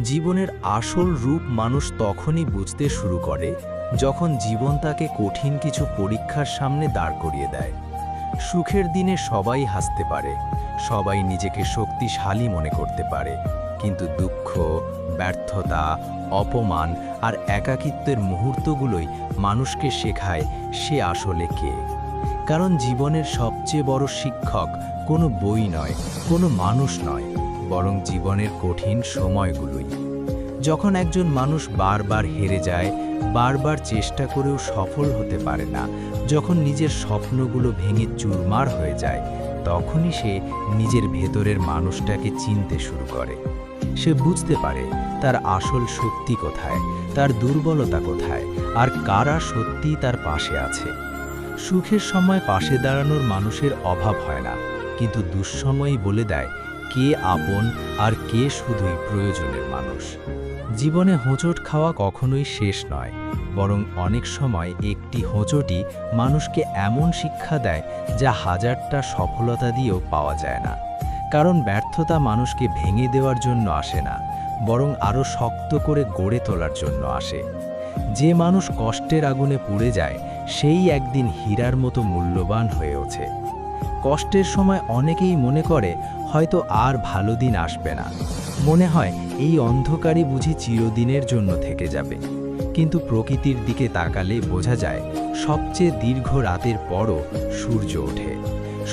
জীবনের আসল রূপ মানুষ তখনই বুঝতে শুরু করে যখন জীবন তাকে কঠিন কিছু পরীক্ষার সামনে দাঁড় করিয়ে দেয়। সুখের দিনে সবাই হাসতে পারে, সবাই নিজেকে শক্তিশালী মনে করতে পারে, কিন্তু দুঃখ, ব্যর্থতা, অপমান আর একাকিত্বের মুহূর্তগুলোই মানুষকে শেখায় সে আসলে কে। কারণ জীবনের সবচেয়ে বড় শিক্ষক কোনো বই নয়, কোনো মানুষ নয়, বরং জীবনের কঠিন সময়গুলোই। যখন একজন মানুষ বারবার হেরে যায়, বারবার চেষ্টা করেও সফল হতে পারে না, যখন নিজের স্বপ্নগুলো ভেঙে চুরমার হয়ে যায়, তখনই সে নিজের ভেতরের মানুষটাকে চিনতে শুরু করে। সে বুঝতে পারে তার আসল শক্তি কোথায়, তার দুর্বলতা কোথায়, আর কারা সত্যি তার পাশে আছে। সুখের সময় পাশে দাঁড়ানোর মানুষের অভাব হয় না, কিন্তু দুঃসময়ই বলে দেয় কে আপন আর কে শুধুই প্রয়োজনের মানুষ। জীবনে হোঁচট খাওয়া কখনোই শেষ নয়, বরং অনেক সময় একটি হোঁচটই মানুষকে এমন শিক্ষা দেয় যা হাজারটা সফলতা দিয়েও পাওয়া যায় না। কারণ ব্যর্থতা মানুষকে ভেঙে দেওয়ার জন্য আসে না, বরং আরও শক্ত করে গড়ে তোলার জন্য আসে। যে মানুষ কষ্টের আগুনে পুড়ে যায়, সেই একদিন হীরার মতো মূল্যবান হয়ে ওঠে। কষ্টের সময় অনেকেই মনে করে হয়তো আর ভালো দিন আসবে না, মনে হয় এই অন্ধকারই বুঝি চিরদিনের জন্য থেকে যাবে। কিন্তু প্রকৃতির দিকে তাকালে বোঝা যায় সবচেয়ে দীর্ঘ রাতের পরও সূর্য ওঠে,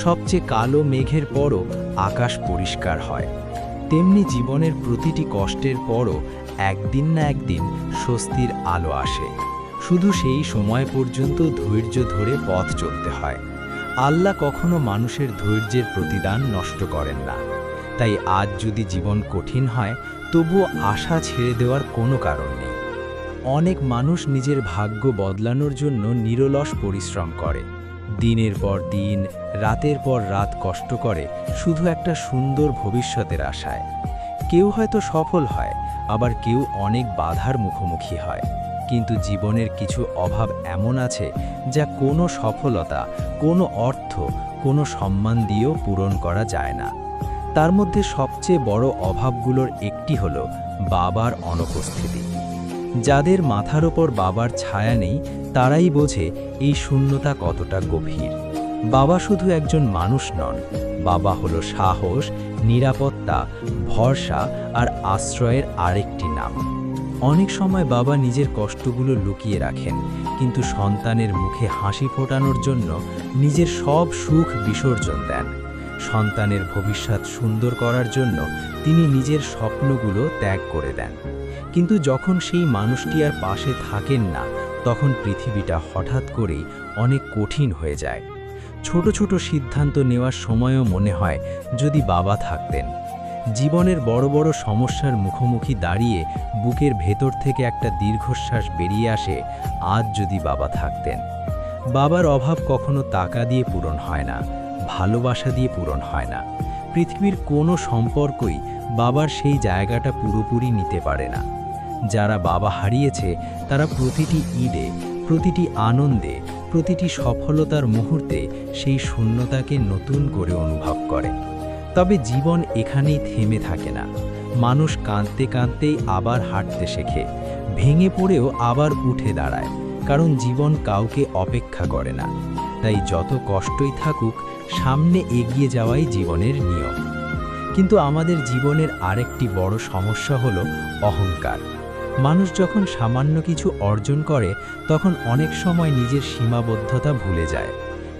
সবচেয়ে কালো মেঘের পরও আকাশ পরিষ্কার হয়। তেমনি জীবনের প্রতিটি কষ্টের পরও একদিন না একদিন স্বস্তির আলো আসে। শুধু সেই সময় পর্যন্ত ধৈর্য ধরে পথ চলতে হয়। আল্লাহ কখনো মানুষের ধৈর্যের প্রতিদান নষ্ট করেন না। তাই আজ যদি জীবন কঠিন হয়, তবুও আশা ছেড়ে দেওয়ার কোনো কারণ নেই। অনেক মানুষ নিজের ভাগ্য বদলানোর জন্য নিরলস পরিশ্রম করে, দিনের পর দিন, রাতের পর রাত কষ্ট করে শুধু একটা সুন্দর ভবিষ্যতের আশায়। কেউ হয়তো সফল হয়, আবার কেউ অনেক বাধার মুখোমুখি হয়। কিন্তু জীবনের কিছু অভাব এমন আছে যা কোনো সফলতা, কোনো অর্থ, কোনো সম্মান দিয়েও পূরণ করা যায় না। তার মধ্যে সবচেয়ে বড় অভাবগুলোর একটি হলো বাবার অনুপস্থিতি। যাদের মাথার ওপর বাবার ছায়া নেই, তারাই বোঝে এই শূন্যতা কতটা গভীর। বাবা শুধু একজন মানুষ নন, বাবা হলো সাহস, নিরাপত্তা, ভরসা আর আশ্রয়ের আরেকটি নাম। অনেক সময় বাবা নিজের কষ্টগুলো লুকিয়ে রাখেন, কিন্তু সন্তানের মুখে হাসি ফোটানোর জন্য নিজের সব সুখ বিসর্জন দেন। সন্তানের ভবিষ্যৎ সুন্দর করার জন্য তিনি নিজের স্বপ্নগুলো ত্যাগ করে দেন। কিন্তু যখন সেই মানুষটি আর পাশে থাকেন না, তখন পৃথিবীটা হঠাৎ করেই অনেক কঠিন হয়ে যায়। ছোট ছোট সিদ্ধান্ত নেওয়ার সময়ও মনে হয় যদি বাবা থাকতেন। জীবনের বড় বড় সমস্যার মুখোমুখি দাঁড়িয়ে বুকের ভেতর থেকে একটা দীর্ঘশ্বাস বেরিয়ে আসে, আজ যদি বাবা থাকতেন। বাবার অভাব কখনো টাকা দিয়ে পূরণ হয় না, ভালোবাসা দিয়ে পূরণ হয় না। পৃথিবীর কোনো সম্পর্কই বাবার সেই জায়গাটা পুরোপুরি নিতে পারে না। যারা বাবা হারিয়েছে তারা প্রতিটি ঈদে, প্রতিটি আনন্দে, প্রতিটি সফলতার মুহূর্তে সেই শূন্যতাকে নতুন করে অনুভব করে। তবে জীবন এখানেই থেমে থাকে না। মানুষ কাঁদতে কাঁদতেই আবার হাঁটতে শেখে, ভেঙে পড়েও আবার উঠে দাঁড়ায়, কারণ জীবন কাউকে অপেক্ষা করে না। তাই যত কষ্টই থাকুক, সামনে এগিয়ে যাওয়াই জীবনের নিয়ম। কিন্তু আমাদের জীবনের আরেকটি বড় সমস্যা হলো অহংকার। মানুষ যখন সামান্য কিছু অর্জন করে, তখন অনেক সময় নিজের সীমাবদ্ধতা ভুলে যায়।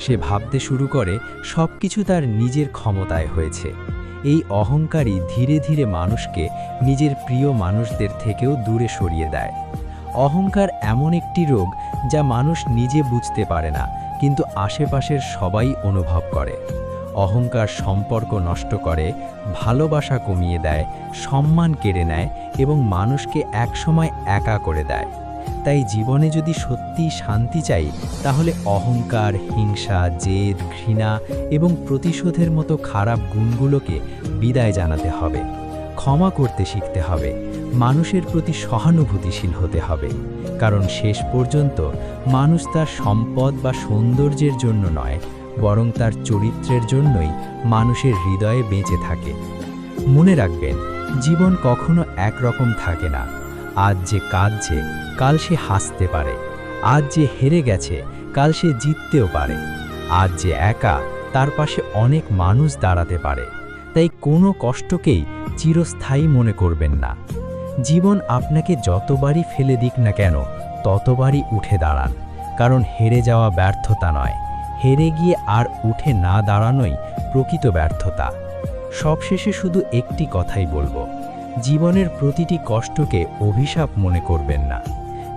সে ভাবতে শুরু করে সবকিছু তার নিজের ক্ষমতায় হয়েছে। এই অহংকারই ধীরে ধীরে মানুষকে নিজের প্রিয় মানুষদের থেকেও দূরে সরিয়ে দেয়। অহংকার এমন একটি রোগ যা মানুষ নিজে বুঝতে পারে না, কিন্তু আশেপাশের সবাই অনুভব করে। অহংকার সম্পর্ক নষ্ট করে, ভালোবাসা কমিয়ে দেয়, সম্মান কেড়ে নেয় এবং মানুষকে একসময় একা করে দেয়। তাই জীবনে যদি সত্যিই শান্তি চাই, তাহলে অহংকার, হিংসা, জেদ, ঘৃণা এবং প্রতিশোধের মতো খারাপ গুণগুলোকে বিদায় জানাতে হবে। ক্ষমা করতে শিখতে হবে, মানুষের প্রতি সহানুভূতিশীল হতে হবে। কারণ শেষ পর্যন্ত মানুষ তার সম্পদ বা সৌন্দর্যের জন্য নয়, বরং তার চরিত্রের জন্যই মানুষের হৃদয়ে বেঁচে থাকে। মনে রাখবেন, জীবন কখনো একরকম থাকে না। আজ যে কাঁদছে কাল সে হাসতে পারে, আজ যে হেরে গেছে কাল সে জিততেও পারে, আজ যে একা তার পাশে অনেক মানুষ দাঁড়াতে পারে। তাই কোনো কষ্টকেই চিরস্থায়ী মনে করবেন না। জীবন আপনাকে যতবারই ফেলে দিক না কেন ততবারই উঠে দাঁড়ান, কারণ হেরে যাওয়া ব্যর্থতা নয়, হেরে গিয়ে আর উঠে না দাঁড়ানোই প্রকৃত ব্যর্থতা। সবশেষে শুধু একটি কথাই বলবো, জীবনের প্রতিটি কষ্টকে অভিশাপ মনে করবেন না,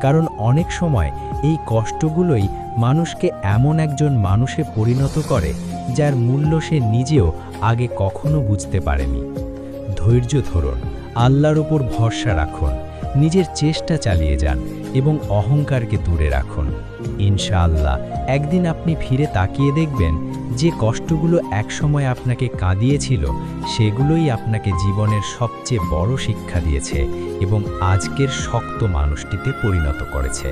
কারণ অনেক সময় এই কষ্টগুলোই মানুষকে এমন একজন মানুষে পরিণত করে যার মূল্য সে নিজেও আগে কখনো বুঝতে পারেনি। ধৈর্য ধরুন, আল্লাহর উপর ভরসা রাখুন, নিজের চেষ্টা চালিয়ে যান এবং অহংকারকে দূরে রাখুন। ইনশাআল্লাহ একদিন আপনি ফিরে তাকিয়ে দেখবেন যে কষ্টগুলো একসময় আপনাকে কাঁদিয়েছিল সেগুলোই আপনাকে জীবনের সবচেয়ে বড় শিক্ষা দিয়েছে এবং আজকের শক্ত মানুষটিতে পরিণত করেছে।